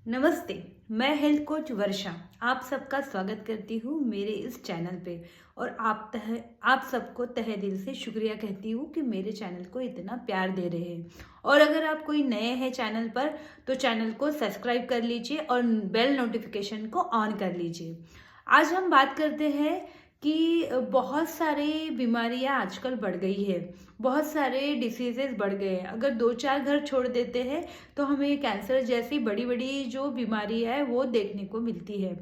नमस्ते। मैं health coach वर्षा आप सबका स्वागत करती हूँ मेरे इस चैनल पे। और आप सबको तहे दिल से शुक्रिया कहती हूँ कि मेरे चैनल को इतना प्यार दे रहे हैं। और अगर आप कोई नए हैं चैनल पर तो चैनल को सब्सक्राइब कर लीजिए और बेल नोटिफिकेशन को ऑन कर लीजिए। आज हम बात करते हैं कि बहुत सारी बीमारियां आजकल बढ़ गई है। बहुत सारे डिसीजेस बढ़ गए हैं। अगर दो चार घर छोड़ देते हैं तो हमें कैंसर जैसी बड़ी बड़ी जो बीमारी है वो देखने को मिलती है।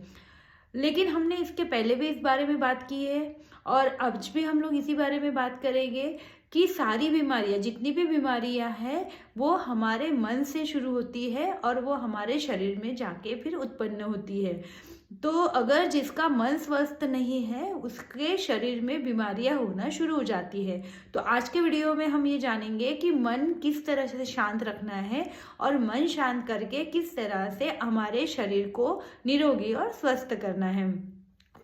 लेकिन हमने इसके पहले भी इस बारे में बात की है और आज भी हम लोग इसी बारे में बात करेंगे कि सारी बीमारियां, जितनी भी बीमारियां हैं, वो हमारे मन से शुरू होती है और वो हमारे शरीर में जाके फिर उत्पन्न होती है। तो अगर जिसका मन स्वस्थ नहीं है उसके शरीर में बीमारियां होना शुरू हो जाती है। तो आज के वीडियो में हम ये जानेंगे कि मन किस तरह से शांत रखना है और मन शांत करके किस तरह से हमारे शरीर को निरोगी और स्वस्थ करना है।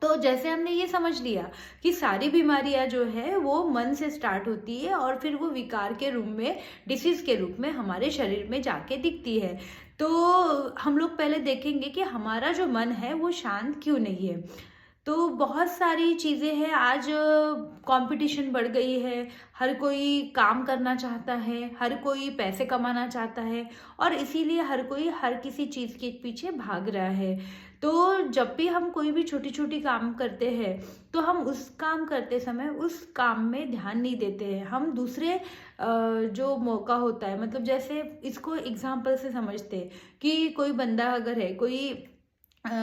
तो जैसे हमने ये समझ लिया कि सारी बीमारियां जो है वो मन से स्टार्ट होती है और फिर वो विकार के रूप में, डिसीज के रूप में हमारे शरीर में जाके दिखती है। तो हम लोग पहले देखेंगे कि हमारा जो मन है वो शांत क्यों नहीं है। तो बहुत सारी चीज़ें हैं। आज कंपटीशन बढ़ गई है। हर कोई काम करना चाहता है, हर कोई पैसे कमाना चाहता है और इसीलिए हर कोई हर किसी चीज़ के पीछे भाग रहा है। तो जब भी हम कोई भी छोटी छोटी काम करते हैं तो हम उस काम करते समय उस काम में ध्यान नहीं देते हैं। हम दूसरे जो मौका होता है, मतलब जैसे इसको एग्जाम्पल से समझते हैं कि कोई बंदा अगर है,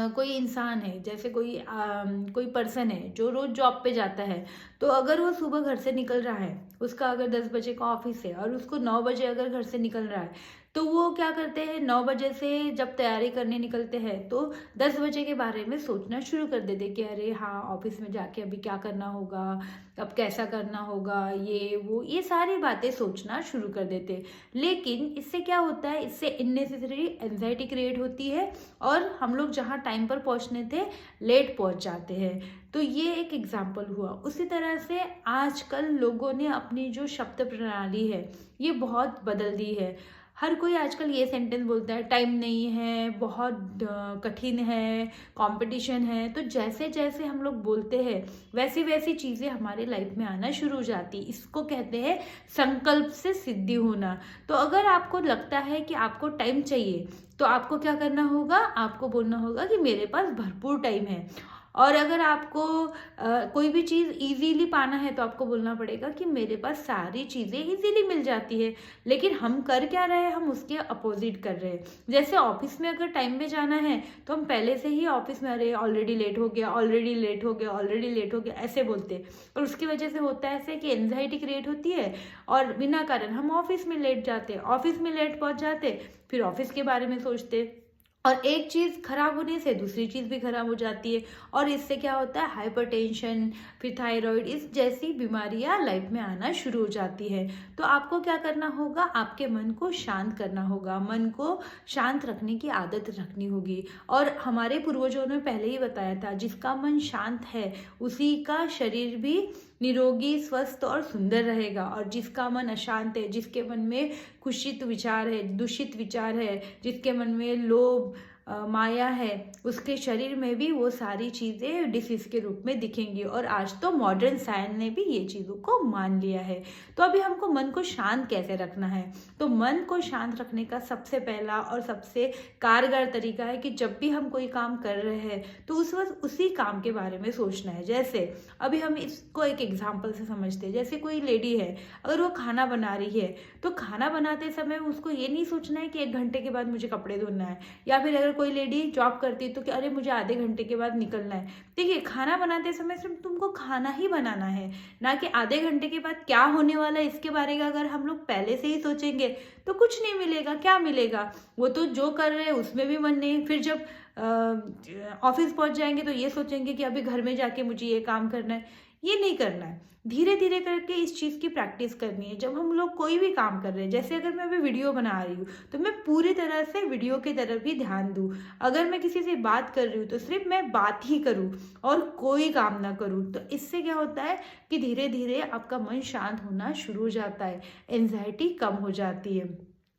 कोई इंसान है, जैसे कोई पर्सन है जो रोज जॉब पे जाता है। तो अगर वो सुबह घर से निकल रहा है, उसका अगर 10 बजे का ऑफिस है और उसको 9 बजे अगर घर से निकल रहा है, तो वो क्या करते हैं, 9 बजे से जब तैयारी करने निकलते हैं तो 10 बजे के बारे में सोचना शुरू कर देते कि अरे हाँ, ऑफिस में जाके अभी क्या करना होगा, अब कैसा करना होगा, ये सारी बातें सोचना शुरू कर देते। लेकिन इससे क्या होता है, इससे इननेसेसरी एंजाइटी क्रिएट होती है और हम लोग जहाँ टाइम पर पहुँचने थे लेट पहुँच जाते हैं। तो ये एक एग्जाम्पल हुआ। उसी तरह से आजकल लोगों ने अपनी जो शब्द प्रणाली है ये बहुत बदल दी है। हर कोई आजकल ये सेंटेंस बोलता है, टाइम नहीं है, बहुत कठिन है, कंपटीशन है। तो जैसे जैसे हम लोग बोलते हैं वैसी वैसी चीज़ें हमारे लाइफ में आना शुरू हो जाती। इसको कहते हैं संकल्प से सिद्धि होना। तो अगर आपको लगता है कि आपको टाइम चाहिए तो आपको क्या करना होगा, आपको बोलना होगा कि मेरे पास भरपूर टाइम है। और अगर आपको कोई भी चीज़ इजीली पाना है तो आपको बोलना पड़ेगा कि मेरे पास सारी चीज़ें इजीली मिल जाती है। लेकिन हम कर क्या रहे हैं, हम उसके अपोजिट कर रहे हैं। जैसे ऑफिस में अगर टाइम में जाना है तो हम पहले से ही ऑफिस में अरे ऑलरेडी लेट हो गया, ऑलरेडी लेट हो गया, ऑलरेडी लेट हो गया, ऐसे बोलते हैं। और उसकी वजह से होता है ऐसे कि एंजाइटी क्रिएट होती है और बिना कारण हम ऑफिस में लेट जाते, ऑफिस में लेट पहुंच जाते, फिर ऑफिस के बारे में सोचते और एक चीज़ खराब होने से दूसरी चीज़ भी खराब हो जाती है। और इससे क्या होता है, हाइपरटेंशन, फिर थायराइड, इस जैसी बीमारियां लाइफ में आना शुरू हो जाती है। तो आपको क्या करना होगा, आपके मन को शांत करना होगा, मन को शांत रखने की आदत रखनी होगी। और हमारे पूर्वजों ने पहले ही बताया था, जिसका मन शांत है उसी का शरीर भी निरोगी, स्वस्थ और सुंदर रहेगा। और जिसका मन अशांत है, जिसके मन में कुशित विचार है, दूषित विचार है, जिसके मन में लोभ, माया है, उसके शरीर में भी वो सारी चीज़ें डिसीज के रूप में दिखेंगी। और आज तो मॉडर्न साइंस ने भी ये चीज़ों को मान लिया है। तो अभी हमको मन को शांत कैसे रखना है, तो मन को शांत रखने का सबसे पहला और सबसे कारगर तरीका है कि जब भी हम कोई काम कर रहे हैं तो उस वक्त उसी काम के बारे में सोचना है। जैसे अभी हम इसको एक एग्जाम्पल से समझते हैं। जैसे कोई लेडी है, अगर वो खाना बना रही है तो खाना बनाते समय उसको ये नहीं सोचना है कि 1 घंटे के बाद मुझे कपड़े धोना है, या फिर अगर कोई लेडी जॉब करती है तो कि अरे मुझे आधे घंटे के बाद निकलना है। देखिए, खाना बनाते समय सिर्फ तुमको खाना ही बनाना है, ना कि आधे घंटे के बाद क्या होने वाला है इसके बारे में अगर हम लोग पहले से ही सोचेंगे तो कुछ नहीं मिलेगा। क्या मिलेगा, वो तो जो कर रहे हैं उसमें भी मन नहीं। फिर जब ऑफिस पहुंच जाएंगे तो ये सोचेंगे कि अभी घर में जाके मुझे ये काम करना है। ये नहीं करना है। धीरे धीरे करके इस चीज़ की प्रैक्टिस करनी है। जब हम लोग कोई भी काम कर रहे हैं, जैसे अगर मैं अभी वीडियो बना रही हूँ तो मैं पूरी तरह से वीडियो की तरफ ही ध्यान दूँ। अगर मैं किसी से बात कर रही हूँ तो सिर्फ मैं बात ही करूँ और कोई काम ना करूँ। तो इससे क्या होता है कि धीरे धीरे आपका मन शांत होना शुरू हो जाता है, एंजाइटी कम हो जाती है।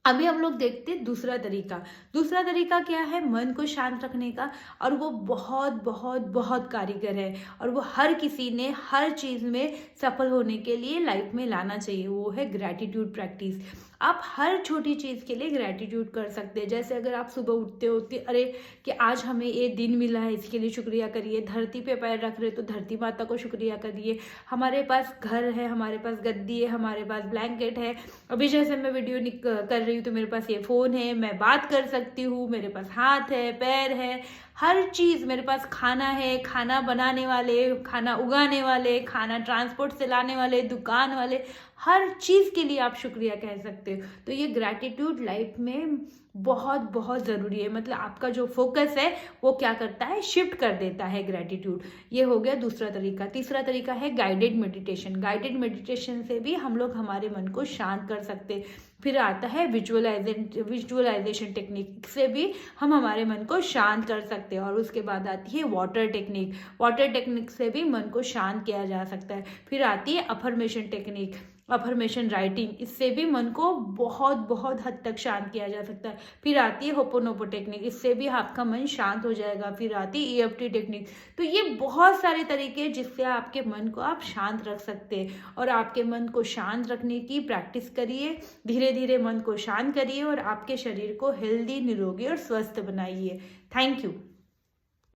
अभी हम लोग देखते हैं दूसरा तरीका। दूसरा तरीका क्या है मन को शांत रखने का, और वो बहुत बहुत बहुत कारीगर है, और वो हर किसी ने हर चीज़ में सफल होने के लिए लाइफ में लाना चाहिए। वो है ग्रैटिट्यूड प्रैक्टिस। आप हर छोटी चीज़ के लिए ग्रैटिट्यूड कर सकते हैं। जैसे अगर आप सुबह उठते होते, अरे कि आज हमें ये दिन मिला है, इसके लिए शुक्रिया करिए। धरती पे पैर रख रहे तो धरती माता को शुक्रिया करिए। हमारे पास घर है, हमारे पास गद्दी है, हमारे पास ब्लैंकेट है। अभी जैसे मैं वीडियो कर रही हूँ तो मेरे पास ये फ़ोन है, मैं बात कर सकती हूँ, मेरे पास हाथ है, पैर है, हर चीज़ मेरे पास। खाना है, खाना बनाने वाले, खाना उगाने वाले, खाना ट्रांसपोर्ट से लाने वाले, दुकान वाले, हर चीज़ के लिए आप शुक्रिया कह सकते हो। तो ये ग्रैटिट्यूड लाइफ में बहुत बहुत ज़रूरी है। मतलब आपका जो फोकस है वो क्या करता है, शिफ्ट कर देता है ग्रैटिट्यूड। ये हो गया दूसरा तरीका। तीसरा तरीका है गाइडेड मेडिटेशन। गाइडेड मेडिटेशन से भी हम लोग हमारे मन को शांत कर सकते हैं। फिर आता है विजुअलाइजेशन टेक्निक, से भी हम हमारे मन को शांत कर सकते हैं। और उसके बाद आती है वाटर टेक्निक। वाटर टेक्निक से भी मन को शांत किया जा सकता है। फिर आती है अफर्मेशन टेक्निक, अफर्मेशन राइटिंग, इससे भी मन को बहुत बहुत हद तक शांत किया जा सकता है। फिर आती है होपोनोपो टेक्निक, इससे भी आपका मन शांत हो जाएगा। फिर आती है EFT टेक्निक। तो ये बहुत सारे तरीके हैं जिससे आपके मन को आप शांत रख सकते हैं। और आपके मन को शांत रखने की प्रैक्टिस करिए, धीरे धीरे मन को शांत करिए और आपके शरीर को हेल्दी, निरोगी और स्वस्थ बनाइए। Thank you.